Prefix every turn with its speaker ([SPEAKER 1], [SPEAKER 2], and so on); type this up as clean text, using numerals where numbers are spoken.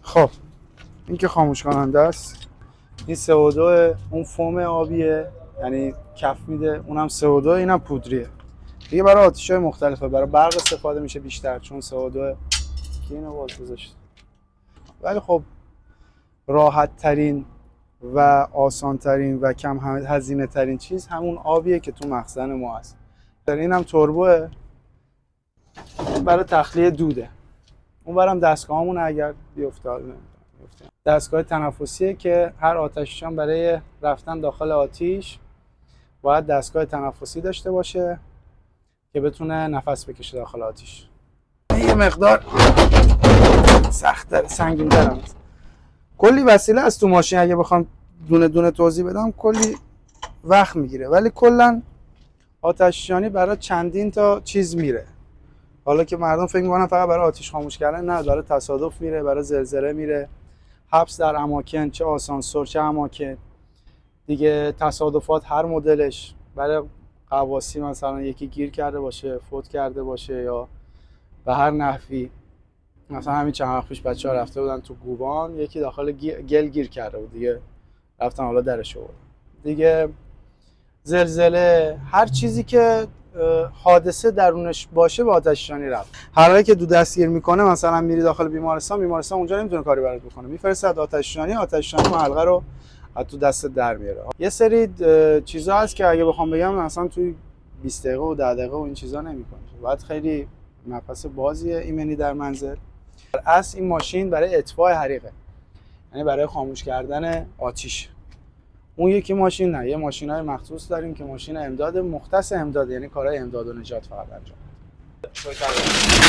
[SPEAKER 1] خب این که خاموش کننده است. این CO2 اون فوم آبیه، یعنی کف میده، اونم CO2، اینم پودریه. دیگه برای آتیش‌های مختلفه، برای برق استفاده میشه بیشتر چون CO2 که اینو باز گذاشت. ولی خب راحت ترین و آسان ترین و کم هزینه ترین چیز همون آبیه که تو مخزن ما هست. در اینم توربوه برای تخلیه دوده. اون برم دستگاهمون اگر بیفته دستگاه تنفسیه که هر آتشفشان برای رفتن داخل آتیش باید دستگاه تنفسی داشته باشه که بتونه نفس بکشه داخل آتیش. یه مقدار سخت‌تر، سنگین‌تر هم هست. کلی وسیله از تو ماشین اگه بخوام دونه دونه توضیح بدم کلی وقت میگیره، ولی کلا آتش‌نشانی برای چندین تا چیز میره. حالا که مردم فکر می‌کنن فقط برای آتش خاموش کردن، نه، برای تصادف میره، برای زلزله میره، حبس در اماکن، چه آسانسور چه اماکن دیگه، تصادفات هر مدلش، برای غواصی مثلا یکی گیر کرده باشه، فوت کرده باشه یا به هر نحوی. مثلا همین چند وقت پیش بچه‌ها رفته بودن تو گوبان، یکی داخل گل گیر کرده بود دیگه، رفتن حالا درش آوردن دیگه. زلزله، هر چیزی که حادثه درونش باشه به آتش‌نشانی رفت. هر که دو دستگیر میکنه، مثلا میری داخل بیمارستان اونجا نمیتونه کاری برات بکنه، میفرستاد آتش‌نشانی حلقه رو از تو دست در میاره. یه سری چیزا هست که اگه بخوام بگم مثلا توی 20 دقیقه و 10 دقیقه و این چیزا نمیکنه، باید خیلی نفس بازیه ایمنی در منزل. اصل این ماشین برای اطفاء حریقه، یعنی برای خاموش کردن آتیش. اون یکی ماشین نه، یه ماشینای مخصوص داریم که ماشین امداد، مختص امداد، یعنی کارهای امداد و نجات فقط انجام میده.